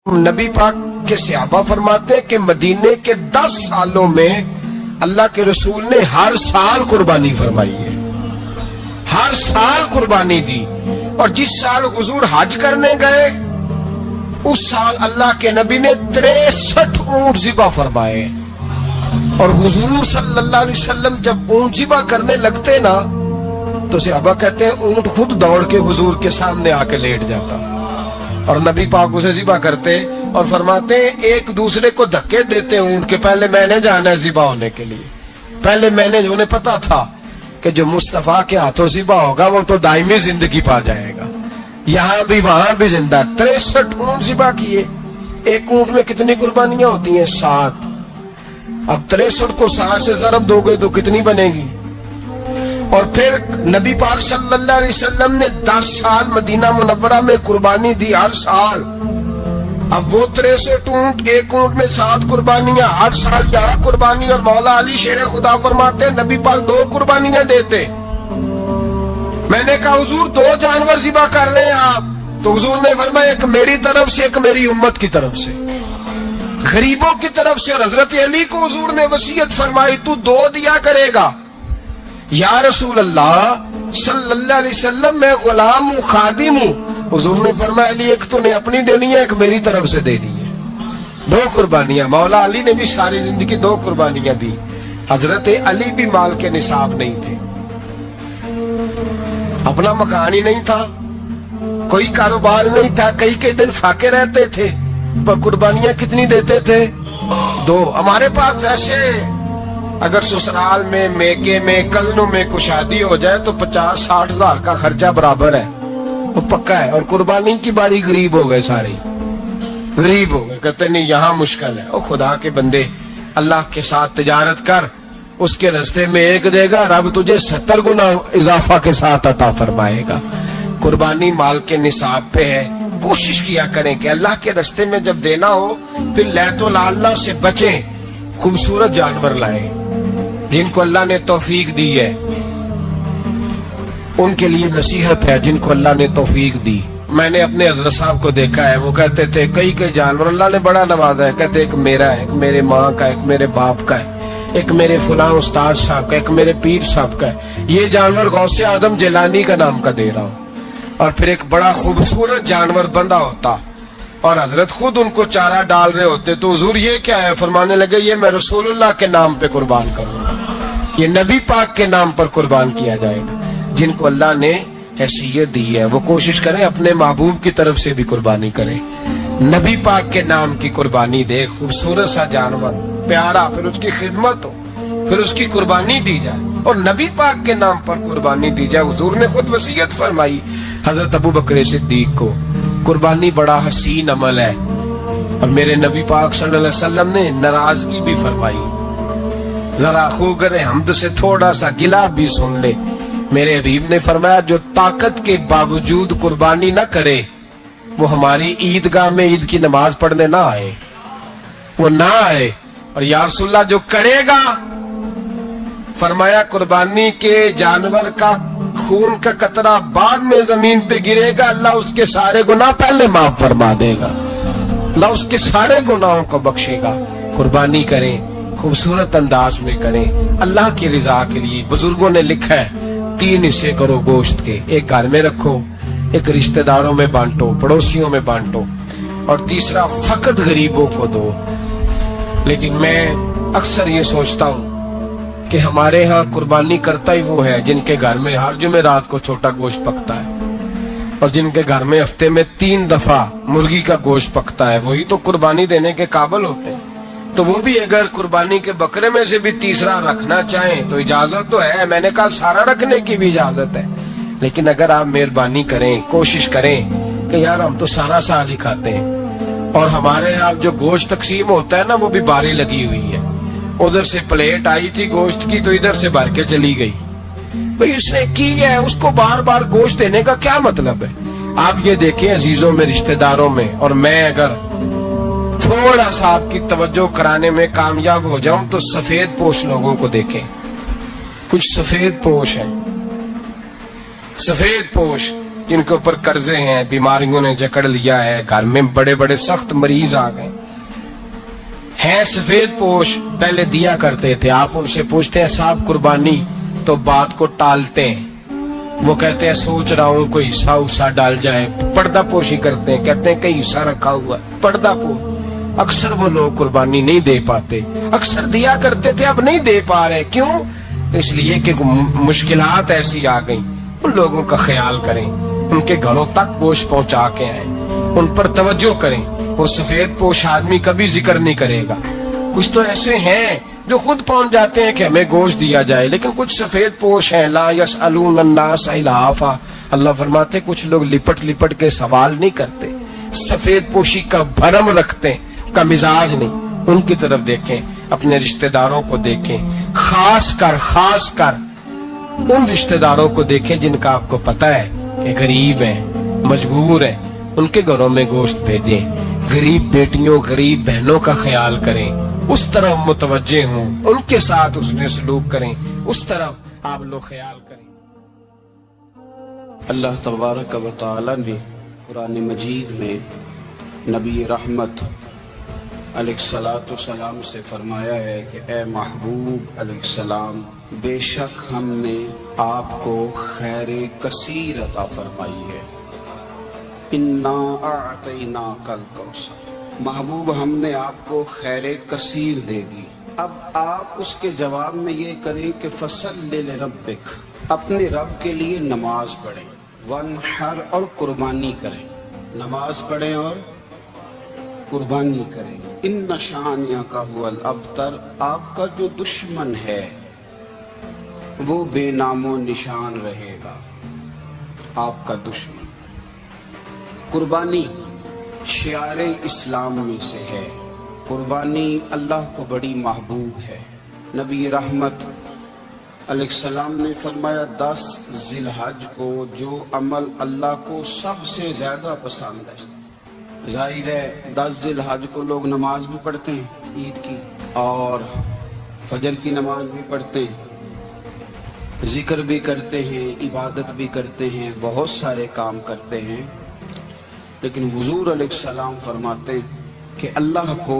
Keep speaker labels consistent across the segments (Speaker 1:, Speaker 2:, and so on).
Speaker 1: نبی پاک کے صحابہ فرماتے ہیں کہ مدینے کے 10 سالوں میں اللہ کے رسول نے ہر سال قربانی فرمائی ہے، ہر سال قربانی دی. اور جس سال حضور حج کرنے گئے اس سال اللہ کے نبی نے 63 اونٹ ذبح فرمائے. اور حضور صلی اللہ علیہ وسلم جب اونٹ ذبح کرنے لگتے نا تو صحابہ کہتے ہیں اونٹ خود دوڑ کے حضور کے سامنے آ کے لیٹ جاتا اور نبی پاک اسے ذبح کرتے اور فرماتے ہیں ایک دوسرے کو دھکے دیتے اونٹ کے، پہلے میں نے جانا ہے ذبح ہونے کے لیے، پہلے میں نے، انہیں پتا تھا کہ جو مصطفیٰ کے ہاتھوں ذبح ہوگا وہ تو دائمی زندگی پا جائے گا، یہاں بھی وہاں بھی زندہ. 63 اونٹ ذبح کیے. ایک اونٹ میں کتنی قربانیاں ہوتی ہیں؟ 7. اب 63 کو 7 سے ضرب دو گے تو کتنی بنے گی؟ اور پھر نبی پاک صلی اللہ علیہ وسلم نے 10 سال مدینہ منورہ میں قربانی دی، ہر سال. اب وہ 63 اونٹ، ایک اونٹ میں 7 قربانیاں، ہر سال 11 قربانی. اور مولا علی شیر خدا فرماتے ہیں نبی پاک 2 قربانیاں دیتے. میں نے کہا حضور 2 جانور ذبح کر رہے ہیں آپ؟ تو حضور نے فرمایا ایک میری طرف سے، ایک میری امت کی طرف سے، غریبوں کی طرف سے. اور حضرت علی کو حضور نے وصیت فرمائی تو 2 دیا کرے گا. یا رسول اللہ صلی اللہ علیہ وسلم میں غلام ہوں، خادم ہوں. حضور نے فرمایا علی ایک تو نے اپنی دینی ہے، ایک میری طرف سے دینی ہے. 2 قربانیاں. مولا علی نے بھی ساری زندگی 2 قربانیاں دی. حضرت علی بھی مال کے نصاب نہیں تھے، اپنا مکان ہی نہیں تھا، کوئی کاروبار نہیں تھا، کئی دن فاقے رہتے تھے، پر قربانیاں کتنی دیتے تھے؟ 2. ہمارے پاس ویسے اگر سسرال میں، میکے میں، کزنوں میں کوئی شادی ہو جائے تو 50-60 ہزار کا خرچہ برابر ہے، وہ پکا ہے. اور قربانی کی باری غریب ہو گئے، سارے غریب ہو گئے. کہتے نہیں یہاں مشکل ہے. او خدا کے بندے، اللہ کے ساتھ تجارت کر، اس کے رستے میں 1 دے گا، رب تجھے 70 گنا اضافہ کے ساتھ عطا فرمائے گا. قربانی مال کے نصاب پہ ہے. کوشش کیا کریں کہ اللہ کے رستے میں جب دینا ہو پھر لیت اللہ سے بچیں، خوبصورت جانور لائیں. جن کو اللہ نے توفیق دی ہے ان کے لیے نصیحت ہے، جن کو اللہ نے توفیق دی. میں نے اپنے حضرت صاحب کو دیکھا ہے، وہ کہتے تھے کئی جانور اللہ نے بڑا نوازا ہے. کہتے ایک میرا ہے، ایک میرے ماں کا، ایک میرے باپ کا ہے، ایک میرے فلاں استاد صاحب کا، ایک میرے پیر صاحب کا ہے. یہ جانور غوث اعظم جیلانی کا نام کا دے رہا ہوں. اور پھر ایک بڑا خوبصورت جانور بندہ ہوتا اور حضرت خود ان کو چارہ ڈال رہے ہوتے. تو حضور یہ کیا ہے؟ فرمانے لگے یہ میں رسول اللہ کے نام پہ قربان کروں گا، یہ نبی پاک کے نام پر قربان کیا جائے گا. جن کو اللہ نے حیثیت دی ہے وہ کوشش کریں اپنے محبوب کی طرف سے بھی قربانی کریں، نبی پاک کے نام کی قربانی دے. خوبصورت سا جانور پیارا، پھر اس کی خدمت ہو، پھر اس کی قربانی دی جائے اور نبی پاک کے نام پر قربانی دی جائے. حضور نے خود وصیت فرمائی حضرت ابو بکر صدیق کو، قربانی بڑا حسین عمل ہے. اور میرے نبی پاک صلی اللہ علیہ وسلم نے ناراضگی بھی فرمائی، ذرا خوگر حمد سے تھوڑا سا گلا بھی سن لے. میرے حبیب نے فرمایا جو طاقت کے باوجود قربانی نہ کرے وہ ہماری عیدگاہ میں عید کی نماز پڑھنے نہ آئے، وہ نہ آئے. اور یا رسول اللہ جو کرے گا، فرمایا قربانی کے جانور کا خون کا قطرہ بعد میں زمین پہ گرے گا، اللہ اس کے سارے گناہ پہلے معاف فرما دے گا، اللہ اس کے سارے گناہوں کو بخشے گا. قربانی کریں، خوبصورت انداز میں کریں، اللہ کی رضا کے لیے. بزرگوں نے لکھا ہے 3 حصے کرو گوشت کے، ایک گھر میں رکھو، ایک رشتہ داروں میں بانٹو، پڑوسیوں میں بانٹو، اور تیسرا فقط غریبوں کو دو. لیکن میں اکثر یہ سوچتا ہوں کہ ہمارے ہاں قربانی کرتا ہی وہ ہے جن کے گھر میں ہر جمعرات کو چھوٹا گوشت پکتا ہے، اور جن کے گھر میں ہفتے میں 3 دفعہ مرغی کا گوشت پکتا ہے، وہی تو قربانی دینے کے قابل ہوتے ہیں. تو وہ بھی اگر قربانی کے بکرے میں سے بھی تیسرا رکھنا چاہیں تو اجازت تو ہے. میں نے کہا سارا رکھنے کی بھی اجازت ہے، لیکن اگر آپ مہربانی کریں، کوشش کریں کہ یار ہم تو سارا سال ہی کھاتے ہیں، اور ہمارے یہاں جو گوشت تقسیم ہوتا ہے نا وہ بھی باری لگی ہوئی ہے. ادھر سے پلیٹ آئی تھی گوشت کی تو ادھر سے بھر کے چلی گئی. بھئی اس نے کی ہے، اس کو بار بار گوشت دینے کا کیا مطلب ہے؟ آپ یہ دیکھیں عزیزوں میں، رشتہ داروں میں، اور میں اگر تھوڑا سا آپ کی توجہ کرانے میں کامیاب ہو جاؤں تو سفید پوش لوگوں کو دیکھیں. کچھ سفید پوش ہیں، سفید پوش جن کے اوپر قرضے ہیں, بیماریوں نے جکڑ لیا ہے, گھر میں بڑے بڑے سخت مریض آ گئے ہیں, سفید پوش پہلے دیا کرتے تھے, آپ ان سے پوچھتے ہیں صاحب قربانی, تو بات کو ٹالتے ہیں. وہ کہتے ہیں سوچ رہا ہوں کوئی حصہ ڈال جائے. پردہ پوشی کرتے ہیں, کہتے ہیں کئی حصہ رکھا ہوا ہے, پردہ پوش. اکثر وہ لوگ قربانی نہیں دے پاتے, اکثر دیا کرتے تھے اب نہیں دے پا رہے. کیوں؟ اس لیے کہ مشکلات ایسی آ گئیں. ان لوگوں کا خیال کریں, ان کے گھروں تک گوشت پہنچا کے آئیں, ان پر توجہ کریں. وہ سفید پوش آدمی کبھی ذکر نہیں کرے گا. کچھ تو ایسے ہیں جو خود پہنچ جاتے ہیں کہ ہمیں گوشت دیا جائے, لیکن کچھ سفید پوش ہیں لا یسألون الناس الحافا. اللہ فرماتے کچھ لوگ لپٹ لپٹ کے سوال نہیں کرتے, سفید پوشی کا بھرم رکھتے ہیں, کا مزاج نہیں. ان کی طرف دیکھیں, اپنے رشتہ داروں کو دیکھیں, خاص کر ان رشتہ داروں کو دیکھیں جن کا آپ کو پتہ ہے کہ غریب ہیں, مجبور ہیں, ان کے گھروں میں گوشت بھیجیں. غریب بیٹیوں, غریب بہنوں کا خیال کریں, اس طرف متوجہ ہوں, ان کے ساتھ اس نے سلوک کریں, اس طرف آپ لوگ خیال کریں.
Speaker 2: اللہ تبارک و تعالی نے قرآن مجید میں نبی رحمت علیہ الصلاۃ والسلام سے فرمایا ہے کہ اے محبوب علیہ السلام, بے شک ہم نے آپ کو خیر کثیر عطا فرمائی ہے. انا اعطیناک الکوثر, محبوب ہم نے آپ کو خیر کثیر دے دی. اب آپ اس کے جواب میں یہ کریں کہ فصلی لربک, اپنے رب کے لیے نماز پڑھیں, وانحر اور قربانی کریں. نماز پڑھیں اور قربانی کریں. ان شانئک ھو الابتر, آپ کا جو دشمن ہے وہ بے نام و نشان رہے گا. آپ کا دشمن. قربانی شعار اسلام میں سے ہے. قربانی اللہ کو بڑی محبوب ہے. نبی رحمت علیہ السلام نے فرمایا 10 ذی الحج کو جو عمل اللہ کو سب سے زیادہ پسند ہے. ظاہر ہے 10 ذی الحج کو لوگ نماز بھی پڑھتے ہیں عید کی, اور فجر کی نماز بھی پڑھتے ہیں, ذکر بھی کرتے ہیں, عبادت بھی کرتے ہیں, بہت سارے کام کرتے ہیں. لیکن حضور علیہ السلام فرماتے ہیں کہ اللہ کو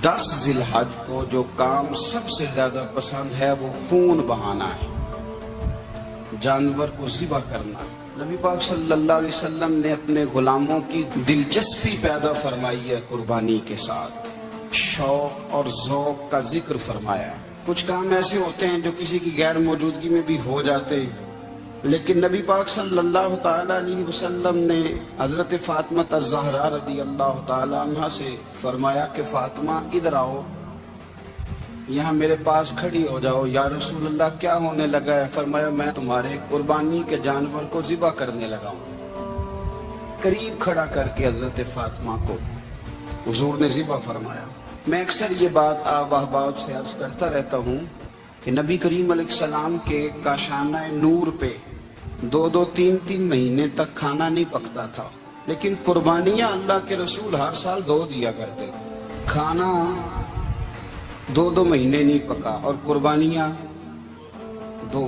Speaker 2: 10 ذی الحج کو جو کام سب سے زیادہ پسند ہے وہ خون بہانا ہے, جانور کو ذبح کرنا. نبی پاک صلی اللہ علیہ وسلم نے اپنے غلاموں کی دلچسپی پیدا فرمائی ہے قربانی کے ساتھ, شوق اور ذوق کا ذکر فرمایا. کچھ کام ایسے ہوتے ہیں جو کسی کی غیر موجودگی میں بھی ہو جاتے ہیں, لیکن نبی پاک صلی اللہ تعالی علیہ وسلم نے حضرت فاطمہ الزہرا رضی اللہ تعالی عنہ سے فرمایا کہ فاطمہ ادھر آؤ, یہاں میرے پاس کھڑی ہو جاؤ. یا رسول اللہ کیا ہونے لگا ہے؟ فرمایا میں تمہارے قربانی کے جانور کو ذبح کرنے لگا ہوں. قریب کھڑا کر کے حضرت فاطمہ کو حضور نے ذبح فرمایا. میں اکثر یہ بات آپ احباب سے عرض کرتا رہتا ہوں کہ نبی کریم علیہ السلام کے کاشانہ نور پہ 2 3 مہینے تک کھانا نہیں پکتا تھا, لیکن قربانیاں اللہ کے رسول ہر سال 2 دیا کرتے تھے. کھانا 2 مہینے نہیں پکا اور قربانیاں 2,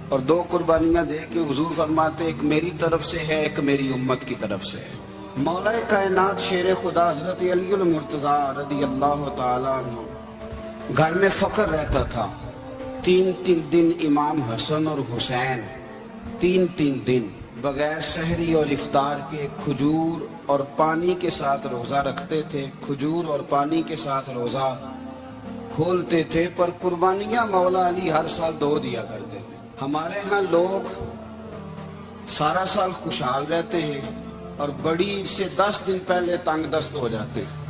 Speaker 2: اور 2 قربانیاں دے کے حضور فرماتے ایک میری طرف سے ہے, ایک میری امت کی طرف سے ہے. مولا کائنات شیر خدا حضرت علی المرتضیٰ رضی اللہ تعالی عنہ گھر میں فقر رہتا تھا. 3 دن امام حسن اور حسین 3 دن بغیر سحری اور افطار کے کھجور اور پانی کے ساتھ روزہ رکھتے تھے, کھجور اور پانی کے ساتھ روزہ کھولتے تھے, پر قربانیاں مولا علی ہر سال 2 دیا کرتے تھے. ہمارے ہاں لوگ سارا سال خوشحال رہتے ہیں اور بڑی سے 10 دن پہلے تنگ دست ہو جاتے ہیں.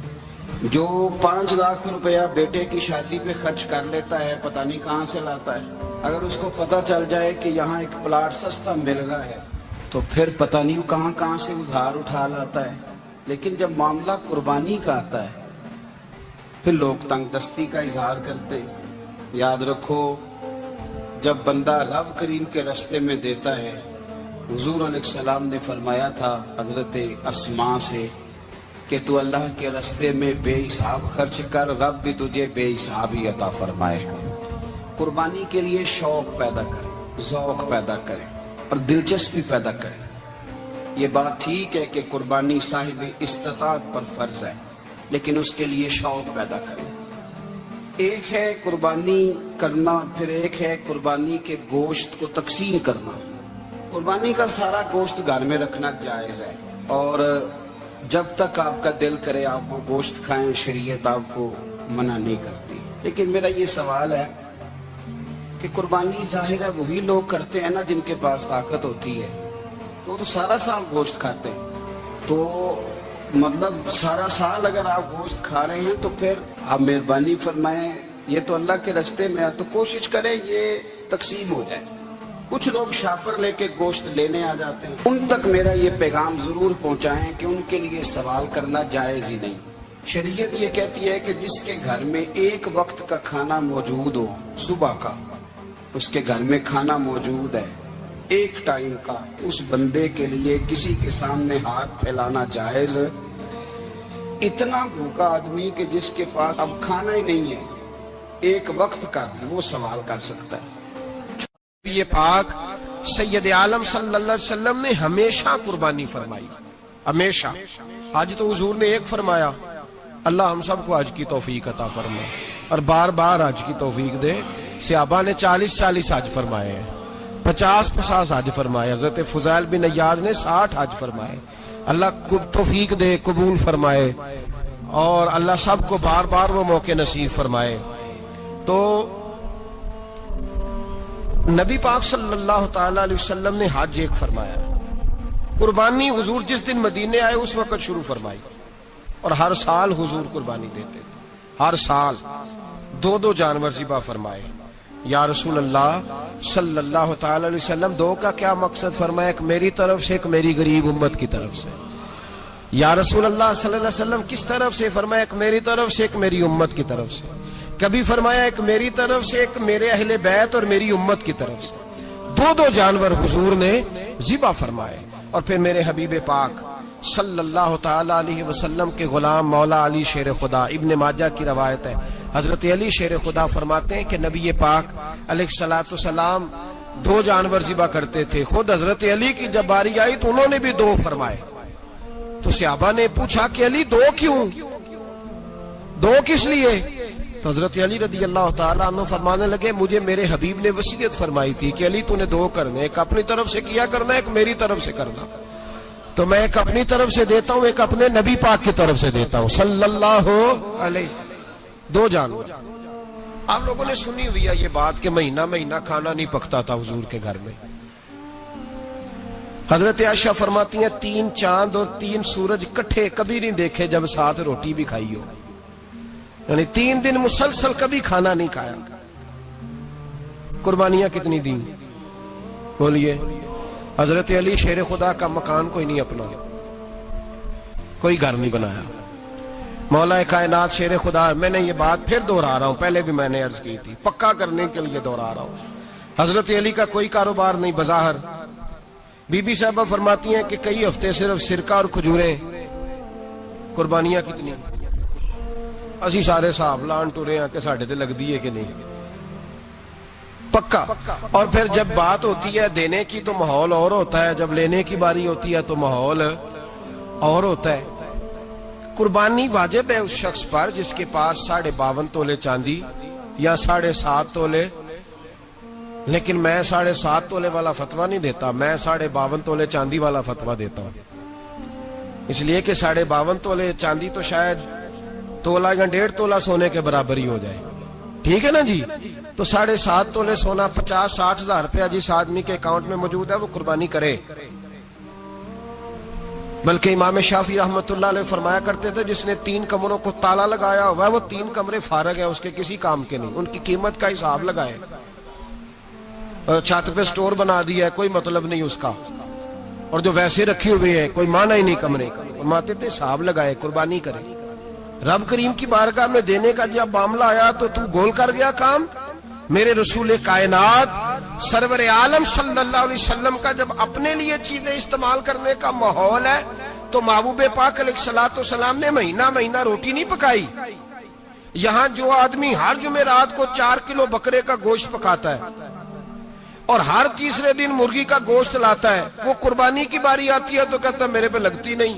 Speaker 2: جو 5 لاکھ روپیہ بیٹے کی شادی پہ خرچ کر لیتا ہے پتہ نہیں کہاں سے لاتا ہے. اگر اس کو پتہ چل جائے کہ یہاں ایک پلاٹ سستا مل رہا ہے تو پھر پتہ نہیں کہاں سے ادھار اٹھا لاتا ہے. لیکن جب معاملہ قربانی کا آتا ہے پھر لوگ تنگ دستی کا اظہار کرتے. یاد رکھو جب بندہ رب کریم کے راستے میں دیتا ہے, حضور علیہ السلام نے فرمایا تھا حضرت اسماء سے کہ تو اللہ کے راستے میں بے حساب خرچ کر, رب بھی تجھے بے حساب ہی عطا فرمائے گا. قربانی کے لیے شوق پیدا کریں, ذوق پیدا کریں اور دلچسپی پیدا کریں. یہ بات ٹھیک ہے کہ قربانی صاحب استطاعت پر فرض ہے، لیکن اس کے لیے شوق پیدا کریں۔ ایک ہے قربانی کرنا، پھر ایک ہے قربانی کے گوشت کو تقسیم کرنا۔ قربانی کا سارا گوشت گھر میں رکھنا جائز ہے، اور جب تک آپ کا دل کرے آپ وہ گوشت کھائیں، شریعت آپ کو منع نہیں کرتی۔ لیکن میرا یہ سوال ہے کہ قربانی ظاہر ہے وہی لوگ کرتے ہیں نا جن کے پاس طاقت ہوتی ہے، وہ تو سارا سال گوشت کھاتے ہیں، تو مطلب سارا سال اگر آپ گوشت کھا رہے ہیں تو پھر آپ مہربانی فرمائیں، یہ تو اللہ کے راستے میں ہے تو کوشش کریں یہ تقسیم ہو جائے۔ کچھ لوگ شاپر لے کے گوشت لینے آ جاتے ہیں، ان تک میرا یہ پیغام ضرور پہنچائیں کہ ان کے لیے سوال کرنا جائز ہی نہیں۔ شریعت یہ کہتی ہے کہ جس کے گھر میں ایک وقت کا کھانا موجود ہو، صبح کا اس کے گھر میں کھانا موجود ہے ایک ٹائم کا، اس بندے کے لیے کسی کے سامنے ہاتھ پھیلانا جائز۔ اتنا بھوکا آدمی کہ جس کے پاس اب کھانا ہی نہیں ہے ایک وقت کا بھی، وہ سوال کر سکتا ہے۔
Speaker 1: یہ پاک سید عالم صلی اللہ علیہ وسلم نے ہمیشہ قربانی فرمائی، ہمیشہ۔ آج تو حضور نے ایک فرمایا، اللہ ہم سب کو حج کی توفیق عطا فرمائے اور بار بار حج کی توفیق دے۔ صحابہ نے 40 حج فرمائے ہیں، 50 حج فرمائے، حضرت فضیل بن عیاض نے 60 حج فرمائے۔ اللہ کو توفیق دے، قبول فرمائے، اور اللہ سب کو بار بار وہ موقع نصیب فرمائے۔ تو نبی پاک صلی اللہ تعالی علیہ وسلم نے حج ایک فرمایا، قربانی حضور جس دن مدینے آئے اس وقت شروع فرمائی، اور ہر سال حضور قربانی دیتے تھے، ہر سال 2 جانور ذبح فرمائے۔ یا رسول اللہ صلی اللہ تعالی علیہ وسلم، 2 کا کیا مقصد فرمایا؟ ایک میری طرف سے، ایک میری غریب امت کی طرف سے۔ یا رسول اللہ صلی اللہ علیہ وسلم کس طرف سے فرمایا؟ ایک میری طرف سے، ایک میری امت کی طرف سے۔ کبھی فرمایا ایک میری طرف سے، ایک میرے اہل بیت اور میری امت کی طرف سے۔ 2 جانور حضور نے ذبح فرمائے، اور پھر میرے حبیب پاک صلی اللہ تعالی علیہ وسلم کے غلام مولا علی شیر خدا، ابن ماجہ کی روایت ہے، حضرت علی شیر خدا فرماتے ہیں کہ نبی پاک علیہ الصلوۃ والسلام 2 جانور ذبح کرتے تھے۔ خود حضرت علی کی جب باری آئی تو انہوں نے بھی 2 فرمائے۔ تو صحابہ نے پوچھا کہ علی 2 کیوں؟ 2 کس لیے؟ تو حضرت علی رضی اللہ تعالیٰ عنہ فرمانے لگے، مجھے میرے حبیب نے وصیت فرمائی تھی کہ علی تو نے 2 کرنے، ایک اپنی طرف سے کیا کرنا، ایک میری طرف سے کرنا۔ تو میں ایک اپنی طرف سے دیتا ہوں، ایک اپنے نبی پاک کی طرف سے دیتا ہوں صلی اللہ علیہ۔ 2 جانور۔ آپ لوگوں نے سنی ہوئی ہے یہ بات کہ مہینہ کھانا نہیں پکتا تھا حضور کے گھر میں۔ حضرت عائشہ فرماتی ہیں 3 چاند اور 3 سورج کٹھے کبھی نہیں دیکھے جب ساتھ روٹی بھی کھائی ہو، یعنی 3 دن مسلسل کبھی کھانا نہیں کھایا۔ قربانیاں کتنی دیں؟ بولیے۔ حضرت علی شیر خدا کا مکان کوئی نہیں اپنا، کوئی گھر نہیں بنایا۔ مولا کائنات شیر خدا، میں نے یہ بات پھر دوہرا رہا ہوں، پہلے بھی میں نے عرض کی تھی، پکا کرنے کے لیے دوہرا رہا ہوں۔ حضرت علی کا کوئی کاروبار نہیں بظاہر۔ بی بی صاحبہ فرماتی ہیں کہ کئی ہفتے صرف سرکہ اور کھجوریں۔ قربانیاں کتنی؟ اسی سارے صاحب لان ٹورے ہیں کہ ساڑھے تے لگ دیئے کہ نہیں، پکا۔ اور پھر جب بات ہوتی ہے دینے کی تو ماحول اور ہوتا ہے، جب لینے کی باری ہوتی ہے تو ماحول اور ہوتا ہے۔ قربانی واجب ہے اس شخص پر جس کے پاس 52.5 تولے چاندی یا 7.5 تولے، لیکن میں 7.5 تولے والا فتویٰ نہیں دیتا، میں 52.5 تولے چاندی والا فتویٰ دیتا ہوں، اس لیے کہ 52.5 تولے چاندی تو شاید تولہ یا 1.5 تولہ سونے کے برابر ہی ہو جائے، ٹھیک ہے نا جی؟ تو 7.5 تولے سونا 50-60 ہزار روپیہ جس آدمی کے اکاؤنٹ میں موجود ہے وہ قربانی کرے۔ بلکہ امام شافعی رحمت اللہ علیہ فرمایا کرتے تھے جس نے 3 کمروں کو تالا لگایا ہوا ہے وہ 3 کمرے فارغ ہیں، اس کے کسی کام کے نہیں، ان کی قیمت کا حساب لگائے۔ چھت پہ سٹور بنا دیا ہے، کوئی مطلب نہیں اس کا، اور جو ویسے رکھی ہوئے ہیں کوئی معنی ہی نہیں کمرے کا، فرماتے تھے حساب لگائے، قربانی کرے۔ رب کریم کی بارگاہ میں دینے کا جب معاملہ آیا تو گول کر گیا کام۔ میرے رسول کائنات سرور عالم صلی اللہ علیہ وسلم کا جب اپنے لیے چیزیں استعمال کرنے کا ماحول ہے تو محبوب پاک علیہ الصلوۃ والسلام نے مہینہ روٹی نہیں پکائی۔ یہاں جو آدمی ہر جمعرات کو 4 کلو بکرے کا گوشت پکاتا ہے اور ہر تیسرے دن مرغی کا گوشت لاتا ہے. وہ قربانی کی باری آتی ہے تو کہتا ہے میرے پہ لگتی نہیں.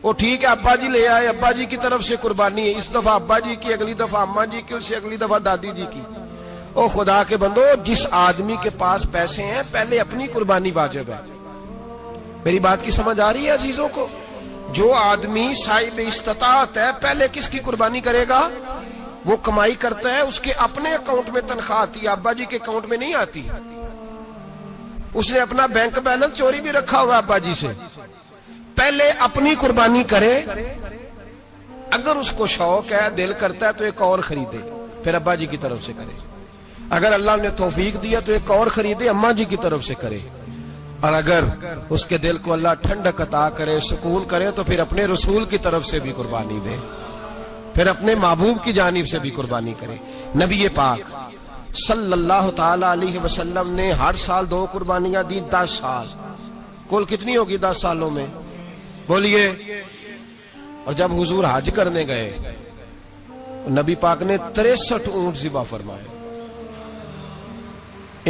Speaker 1: وہ ٹھیک ہے ابا جی لے آئے, ابا جی کی طرف سے قربانی ہے, اس دفعہ ابا جی کی, اگلی دفعہ اماں جی کی, اس سے اگلی دفعہ دادی جی کی. او خدا کے بندو, جس آدمی کے پاس پیسے ہیں پہلے اپنی قربانی واجب ہے. میری بات کی سمجھ آ رہی ہے عزیزوں کو؟ جو آدمی صاحب استطاعت ہے پہلے کس کی قربانی کرے گا؟ وہ کمائی کرتا ہے, اس کے اپنے اکاؤنٹ میں تنخواہ آتی ہے, ابا جی کے اکاؤنٹ میں نہیں آتی. اس نے اپنا بینک بیلنس چوری بھی رکھا ہوا ابا جی سے. پہلے اپنی قربانی کرے, اگر اس کو شوق ہے, دل کرتا ہے تو ایک اور خریدے, پھر ابا جی کی طرف سے کرے. اگر اللہ نے توفیق دیا تو ایک اور خریدے, اماں جی کی طرف سے کرے. اور اگر اس کے دل کو اللہ ٹھنڈک عطا کرے, سکون کرے, تو پھر اپنے رسول کی طرف سے بھی قربانی دے, پھر اپنے محبوب کی جانب سے بھی قربانی کرے. نبی پاک صلی اللہ تعالی علیہ وسلم نے ہر سال 2 قربانیاں دی, 10 سال. کل کتنی ہوگی 10 سالوں میں؟ بولیے. اور جب حضور حج کرنے گئے, نبی پاک نے 63 اونٹ ذبح فرمائے.